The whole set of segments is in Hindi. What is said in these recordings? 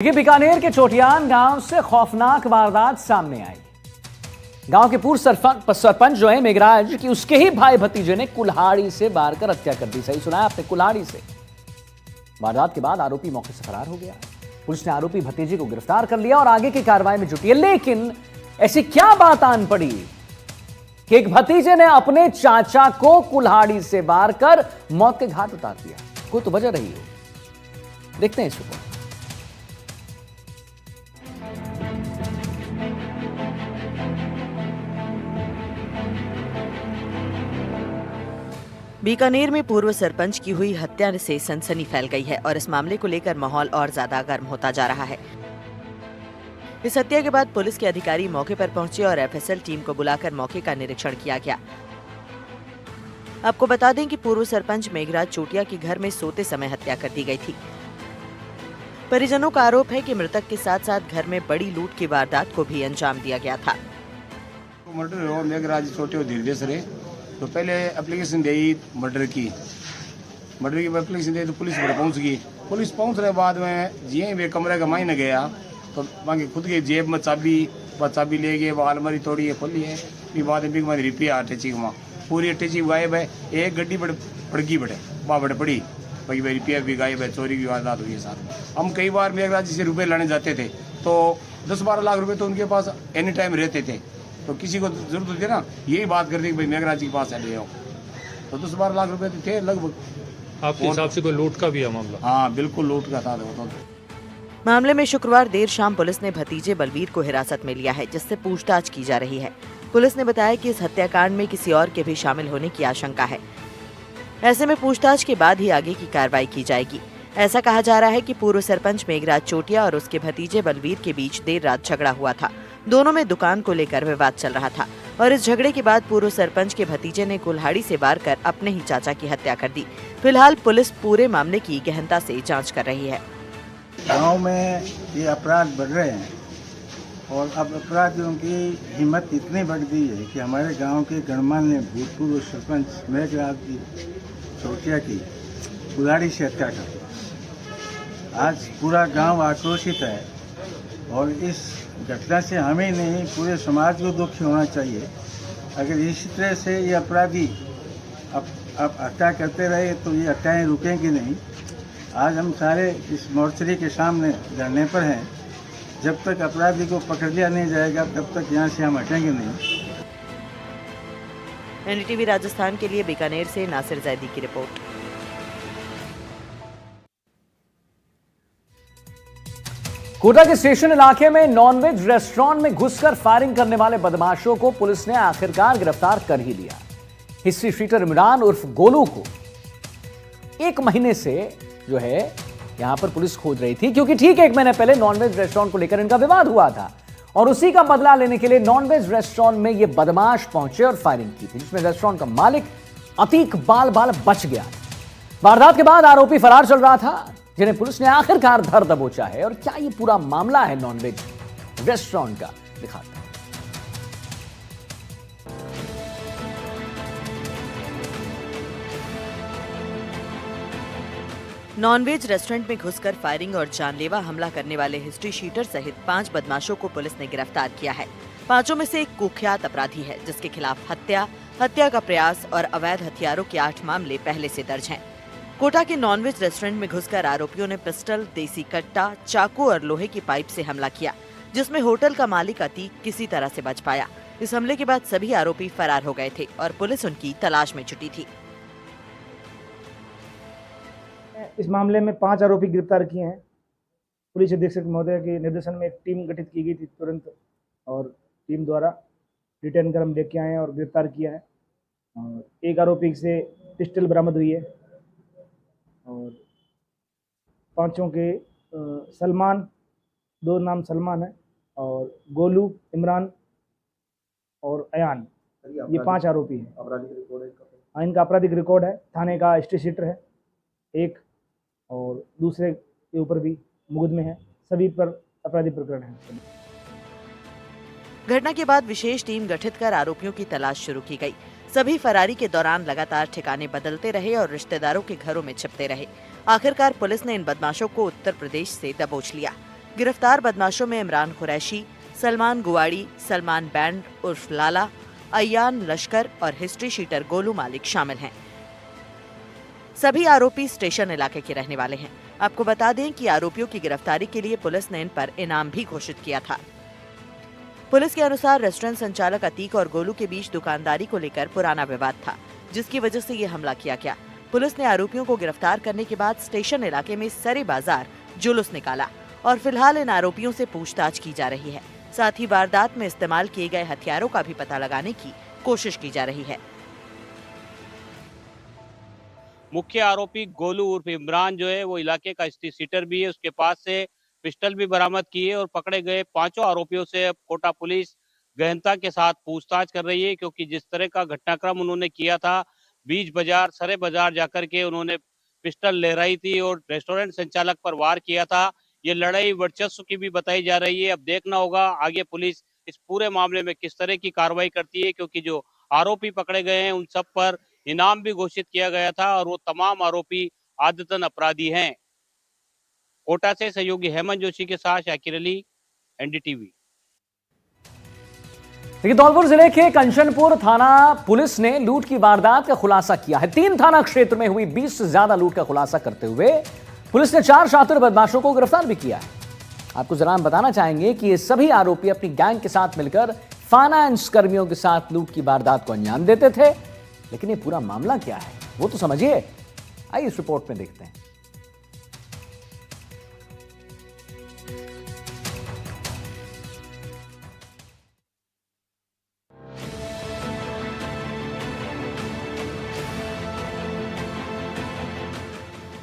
देखिए, बीकानेर के चोटियान गांव से खौफनाक वारदात सामने आई। गांव के पूर्व सरपंच जो है मेघराज की, उसके ही भाई भतीजे ने कुल्हाड़ी से मारकर हत्या कर दी। सही सुना है आपने, कुल्हाड़ी से। वारदात के बाद आरोपी मौके से फरार हो गया। पुलिस ने आरोपी भतीजे को गिरफ्तार कर लिया और आगे की कार्रवाई में जुटी है। लेकिन ऐसी क्या बात आन पड़ी कि एक भतीजे ने अपने चाचा को कुल्हाड़ी से मारकर मौत के घाट उतार दिया? कोई तो वजह रही हो। देखते हैं इस रिपोर्ट। बीकानेर में पूर्व सरपंच की हुई हत्या से सनसनी फैल गई है और इस मामले को लेकर माहौल और ज्यादा गर्म होता जा रहा है। इस हत्या के बाद पुलिस के अधिकारी मौके पर पहुंचे और एफएसएल टीम को बुलाकर मौके का निरीक्षण किया गया। आपको बता दें कि पूर्व सरपंच मेघराज चोटिया के घर में सोते समय हत्या कर दी गई थी। परिजनों का आरोप है कि मृतक के साथ साथ घर में बड़ी लूट की वारदात को भी अंजाम दिया गया था। मर्डर हो मेघराज छोटे धीरे रे तो पहले एप्लीकेशन दी मर्डर की एप्लीकेशन दी तो पुलिस पर पहुंच गई। पुलिस पहुंचने बाद में जिये वे कमरे का मायने गया तो बाकी खुद के जेब में चाबी ले गए, वो अलमारी तोड़ी है, खोली है। फिर बाद में रिपिया अटैची में पूरी अटैची गायब है। एक गड्डी पड़गी बड़े वहाँ बड़े पड़ी भाई रिपिया भी गायब है। चोरी की वारदात हुई है साथ। हम कई बार मेघराज से रुपये लाने जाते थे तो 10-12 लाख रुपए तो उनके पास एनी टाइम रहते थे। तो किसी को जरूरत होती है ना, यही बात करते कि भाई मेघराज के पास ले आओ, तो 10-12 लाख रुपए तो थे लगभग। आपके हिसाब से कोई लूट का भी है मामला? हाँ बिल्कुल लूट का था। मामले में शुक्रवार देर शाम पुलिस ने भतीजे बलवीर को हिरासत में लिया है, जिससे पूछताछ की जा रही है। पुलिस ने बताया कि इस हत्याकांड में किसी और के भी शामिल होने की आशंका है। ऐसे में पूछताछ के बाद ही आगे की कार्रवाई की जाएगी। ऐसा कहा जा रहा है कि पूर्व सरपंच मेघराज चोटिया और उसके भतीजे बलवीर के बीच देर रात झगड़ा हुआ था। दोनों में दुकान को लेकर विवाद चल रहा था और इस झगड़े के बाद पूर्व सरपंच के भतीजे ने कुल्हाड़ी से वार कर अपने ही चाचा की हत्या कर दी। फिलहाल पुलिस पूरे मामले की गहनता से जांच कर रही है। गांव में ये अपराध बढ़ रहे हैं और अब अपराधियों की हिम्मत इतनी बढ़ गई है कि हमारे गांव के गणमान्य भूतपूर्व सरपंच मेघराज चोटिया की कुल्हाड़ी से हत्या कर दी। आज पूरा गांव आक्रोशित है और इस घटना से हमें नहीं पूरे समाज को दुखी होना चाहिए। अगर इसी तरह से ये अपराधी अब हत्या करते रहे तो ये हत्याएँ रुकेंगी नहीं। आज हम सारे इस मोर्चरी के सामने धरने पर हैं। जब तक अपराधी को पकड़ लिया नहीं जाएगा तब तक यहाँ से हम हटेंगे नहीं। एनडीटीवी राजस्थान के लिए बीकानेर से नासिर जैदी की रिपोर्ट। कोटा के स्टेशन इलाके में नॉनवेज रेस्टोरेंट में घुसकर फायरिंग करने वाले बदमाशों को पुलिस ने आखिरकार गिरफ्तार कर ही लिया। हिस्ट्री शीटर इमरान उर्फ गोलू को 1 महीने से जो है यहां पर पुलिस खोज रही थी, क्योंकि ठीक 1 महीने पहले नॉनवेज रेस्टोरेंट को लेकर इनका विवाद हुआ था और उसी का बदला लेने के लिए नॉनवेज रेस्टोरेंट में ये बदमाश पहुंचे और फायरिंग की थी, जिसमें रेस्टोरेंट का मालिक अतीक बाल बच गया। वारदात के बाद आरोपी फरार चल रहा था, जिन्हें पुलिस ने आखिरकार धर दबोचा है। और क्या ये पूरा मामला है नॉनवेज रेस्टोरेंट का, दिखाते हैं। नॉनवेज रेस्टोरेंट में घुसकर फायरिंग और जानलेवा हमला करने वाले हिस्ट्री शीटर सहित 5 बदमाशों को पुलिस ने गिरफ्तार किया है। 5 में से एक कुख्यात अपराधी है, जिसके खिलाफ हत्या का प्रयास और अवैध हथियारों के 8 मामले पहले से दर्ज हैं। कोटा के नॉनवेज रेस्टोरेंट में घुसकर आरोपियों ने पिस्टल, देसी कट्टा, चाकू और लोहे की पाइप से हमला किया, जिसमें होटल का मालिक अतीक किसी तरह से बच पाया। इस हमले के बाद सभी आरोपी फरार हो गए थे और पुलिस उनकी तलाश में जुटी थी। इस मामले में 5 आरोपी गिरफ्तार किए हैं। पुलिस अधीक्षक महोदय के निर्देशन में एक टीम गठित की गई थी तुरंत, और टीम द्वारा रिटर्न कर हम लेके आए हैं और गिरफ्तार किया है। और एक आरोपी से पिस्टल बरामद हुई है और 5 के सलमान, 2 नाम सलमान है, और गोलू, इमरान और अयान, ये 5 आरोपी हैं। हाँ, इनका आपराधिक रिकॉर्ड है। थाने का हिस्ट्री शीटर है एक, और दूसरे के ऊपर भी मुकदमे हैं। सभी पर अपराधी प्रकरण है। घटना के बाद विशेष टीम गठित कर आरोपियों की तलाश शुरू की गई। सभी फरारी के दौरान लगातार ठिकाने बदलते रहे और रिश्तेदारों के घरों में छिपते रहे। आखिरकार पुलिस ने इन बदमाशों को उत्तर प्रदेश से दबोच लिया। गिरफ्तार बदमाशों में इमरान कुरैशी, सलमान गुवाड़ी, सलमान बैंड उर्फ लाला, अयान लश्कर और हिस्ट्री शीटर गोलू मालिक शामिल हैं। सभी आरोपी स्टेशन इलाके के रहने वाले हैं। आपको बता दें कि आरोपियों की गिरफ्तारी के लिए पुलिस ने इन पर इनाम भी घोषित किया था। पुलिस के अनुसार रेस्टोरेंट संचालक अतीक और गोलू के बीच दुकानदारी को लेकर पुराना विवाद था, जिसकी वजह से ये हमला किया गया। पुलिस ने आरोपियों को गिरफ्तार करने के बाद स्टेशन इलाके में सरे बाजार जुलूस निकाला और फिलहाल इन आरोपियों से पूछताछ की जा रही है। साथ ही वारदात में इस्तेमाल किए गए हथियारों का भी पता लगाने की कोशिश की जा रही है। मुख्य आरोपी गोलू उर्फ इमरान जो है वो इलाके का हिस्ट्री शीटर भी है। उसके पास से पिस्टल भी बरामद की है और पकड़े गए 5 आरोपियों से अब कोटा पुलिस गहनता के साथ पूछताछ कर रही है, क्योंकि जिस तरह का घटनाक्रम उन्होंने किया था, बीच बाजार सरे बाजार जाकर के उन्होंने पिस्टल लहराई थी और रेस्टोरेंट संचालक पर वार किया था। ये लड़ाई वर्चस्व की भी बताई जा रही है। अब देखना होगा आगे पुलिस इस पूरे मामले में किस तरह की कार्रवाई करती है, क्योंकि जो आरोपी पकड़े गए हैं उन सब पर इनाम भी घोषित किया गया था और वो तमाम आरोपी आदतन अपराधी हैं। कोटा से सहयोगी हेमंत जोशी के साथ शाकिर अली, एनडीटीवी। देखिए, धौलपुर जिले के कंचनपुर थाना पुलिस ने लूट की वारदात का खुलासा किया है। 3 थाना क्षेत्र में हुई 20 से ज्यादा लूट का खुलासा करते हुए पुलिस ने 4 शातिर बदमाशों को गिरफ्तार भी किया है। आपको जरा हम बताना चाहेंगे कि ये सभी आरोपी अपनी गैंग के साथ मिलकर फाइनेंस कर्मियों के साथ लूट की वारदात को अंजाम देते थे। लेकिन ये पूरा मामला क्या है वो तो समझिए। आइए इस रिपोर्ट में देखते हैं।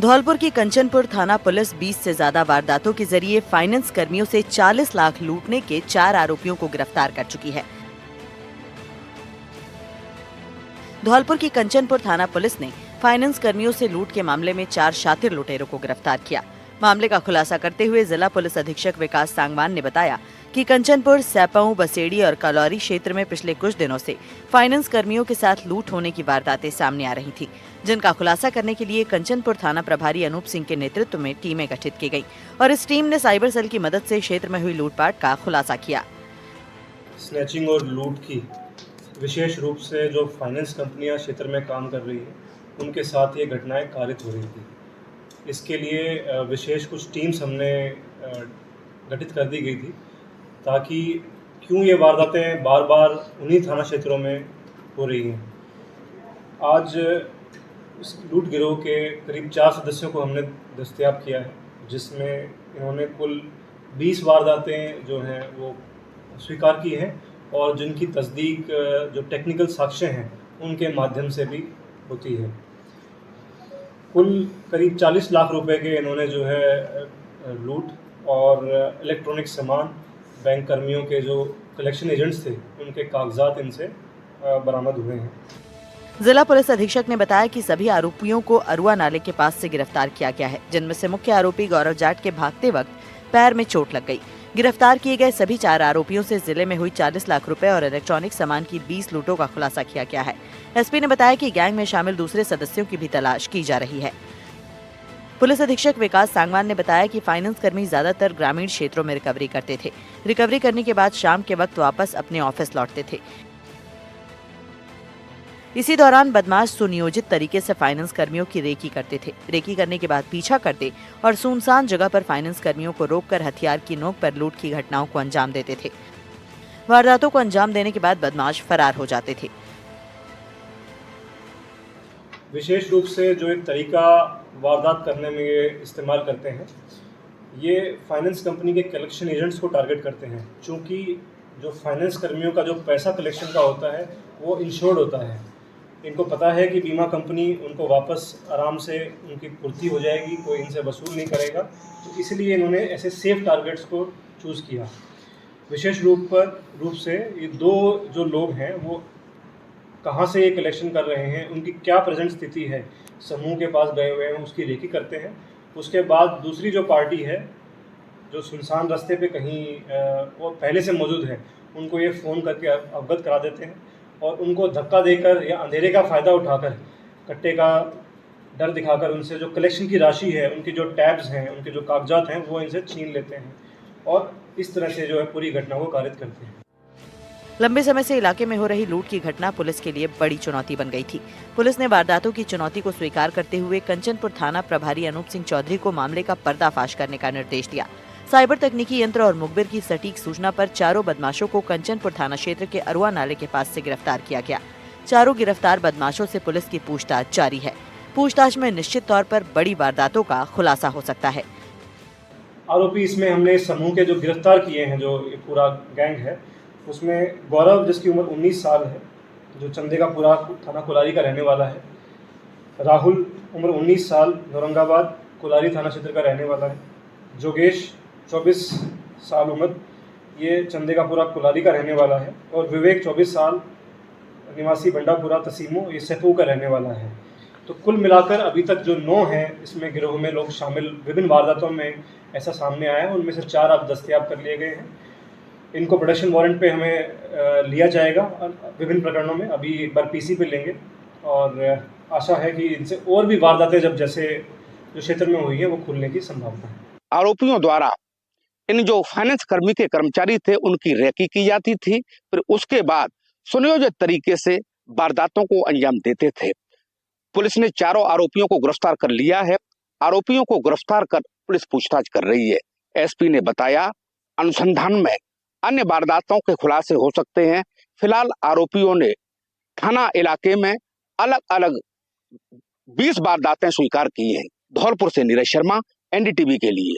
धौलपुर की कंचनपुर थाना पुलिस 20 से ज्यादा वारदातों के जरिए फाइनेंस कर्मियों से 40 लाख लूटने के 4 आरोपियों को गिरफ्तार कर चुकी है। धौलपुर की कंचनपुर थाना पुलिस ने फाइनेंस कर्मियों से लूट के मामले में 4 शातिर लुटेरों को गिरफ्तार किया। मामले का खुलासा करते हुए जिला पुलिस अधीक्षक विकास सांगवान ने बताया कि कंचनपुर, सैपऊ, बसेड़ी और कलौरी क्षेत्र में पिछले कुछ दिनों से फाइनेंस कर्मियों के साथ लूट होने की वारदातें सामने आ रही थी, जिनका खुलासा करने के लिए कंचनपुर थाना प्रभारी अनूप सिंह के नेतृत्व में टीमें गठित की गई और इस टीम ने साइबर सेल की मदद से क्षेत्र में हुई लूटपाट का खुलासा किया। स्नैचिंग और लूट की विशेष रूप से जो फाइनेंस कंपनियां क्षेत्र में काम कर रही हैं उनके साथ ये घटनाएं कारित हो रही थी। इसके लिए विशेष कुछ टीम्स हमने गठित कर दी गई थी ताकि क्यों ये वारदातें बार बार उन्हीं थाना क्षेत्रों में हो रही हैं। आज इस लूट गिरोह के करीब 4 सदस्यों को हमने दस्तयाब किया है, जिसमें इन्होंने कुल 20 वारदातें जो हैं वो स्वीकार की हैं और जिनकी तस्दीक जो टेक्निकल साक्ष्य हैं उनके माध्यम से भी होती है। कुल करीब 40 लाख रुपए के इन्होंने जो है लूट और इलेक्ट्रॉनिक सामान, बैंक कर्मियों के जो कलेक्शन एजेंट्स थे उनके कागजात इनसे बरामद हुए हैं। जिला पुलिस अधीक्षक ने बताया कि सभी आरोपियों को अरुआ नाले के पास से गिरफ्तार किया गया है, जिनमें से मुख्य आरोपी गौरव जाट के भागते वक्त पैर में चोट लग गई। गिरफ्तार किए गए सभी 4 आरोपियों से जिले में हुई 40 लाख रुपए और इलेक्ट्रॉनिक सामान की 20 लूटों का खुलासा किया गया है। एसपी ने बताया कि गैंग में शामिल दूसरे सदस्यों की भी तलाश की जा रही है। पुलिस अधीक्षक विकास सांगवान ने बताया कि फाइनेंस कर्मी ज्यादातर ग्रामीण क्षेत्रों में रिकवरी करते थे। रिकवरी करने के बाद शाम के वक्त वापस अपने ऑफिस लौटते थे। इसी दौरान बदमाश सुनियोजित तरीके से फाइनेंस कर्मियों की रेकी करते थे। रेकी करने के बाद पीछा करते और सुनसान जगह पर फाइनेंस कर्मियों को रोककर हथियार की नोक पर लूट की घटनाओं को अंजाम देते थे। वारदातों को अंजाम देने के बाद बदमाश फरार हो जाते थे। विशेष रूप से जो एक तरीका वारदात करने में ये इस्तेमाल करते हैं, ये फाइनेंस कंपनी के कलेक्शन एजेंट्स को टारगेट करते हैं। चूँकि जो फाइनेंस कर्मियों का जो पैसा कलेक्शन का होता है वो इंश्योर्ड होता है। इनको पता है कि बीमा कंपनी उनको वापस आराम से उनकी पूर्ति हो जाएगी, कोई इनसे वसूल नहीं करेगा, तो इसलिए इन्होंने ऐसे सेफ टारगेट्स को चूज़ किया। विशेष रूप से ये 2 जो लोग हैं वो कहाँ से ये कलेक्शन कर रहे हैं, उनकी क्या प्रेजेंट स्थिति है, समूह के पास गए हुए हैं, उसकी रेकी करते हैं। उसके बाद दूसरी जो पार्टी है जो सुनसान रास्ते पे कहीं वो पहले से मौजूद है, उनको ये फ़ोन करके अवगत करा देते हैं और उनको धक्का देकर या अंधेरे का फ़ायदा उठाकर, कट्टे का डर दिखाकर उनसे जो कलेक्शन की राशि है, उनके जो टैब्स हैं, उनके जो कागजात हैं, वो इनसे छीन लेते हैं और इस तरह से जो है पूरी घटना को कारित करते हैं। लंबे समय से इलाके में हो रही लूट की घटना पुलिस के लिए बड़ी चुनौती बन गई थी। पुलिस ने वारदातों की चुनौती को स्वीकार करते हुए कंचनपुर थाना प्रभारी अनूप सिंह चौधरी को मामले का पर्दाफाश करने का निर्देश दिया। साइबर तकनीकी यंत्र और मुखबिर की सटीक सूचना पर चारों बदमाशों को कंचनपुर थाना क्षेत्र के अरुआ नाले के पास से गिरफ्तार किया गया। चारों गिरफ्तार बदमाशों से पुलिस की पूछताछ जारी है। पूछताछ में निश्चित तौर पर बड़ी वारदातों का खुलासा हो सकता है। आरोपी इसमें हमने समूह के जो गिरफ्तार किए हैं, जो पूरा गैंग है, उसमें गौरव जिसकी उम्र 19 साल है, जो चंदेकापुरा थाना कुलारी का रहने वाला है। राहुल उम्र 19 साल, औरंगाबाद कुलारी थाना क्षेत्र का रहने वाला है। जोगेश 24 साल उम्र, ये चंदेकापुरा कुलारी का रहने वाला है। और विवेक 24 साल, निवासी बंडापुरा तसीमो, ये सेपू का रहने वाला है। तो कुल मिलाकर अभी तक जो 9 हैं इसमें गिरोह में लोग शामिल विभिन्न वारदातों में ऐसा सामने आया है। उनमें से 4 अब दस्तयाब कर लिए गए हैं। इनको प्रोडक्शन वारंट पे हमें लिया जाएगा विभिन्न प्रकरणों में। अभी एक बार पीसी पे लेंगे और आशा है कि इनसे और भी वारदातें जब जैसे जो क्षेत्र में हुई है वो खुलने की संभावना है। आरोपियों द्वारा इन जो फाइनेंस कर्मी के कर्मचारी थे उनकी रैकी की जाती थी, फिर उसके बाद सुनियोजित तरीके से वारदातों को अंजाम देते थे। पुलिस ने चारों आरोपियों को गिरफ्तार कर लिया है। आरोपियों को गिरफ्तार कर पुलिस पूछताछ कर रही है। एसपी ने बताया अनुसंधान में अन्य वारदातों के खुलासे हो सकते हैं। फिलहाल आरोपियों ने थाना इलाके में अलग अलग 20 वारदातें स्वीकार की हैं। धौलपुर से नीरज शर्मा, एनडीटीवी के लिए।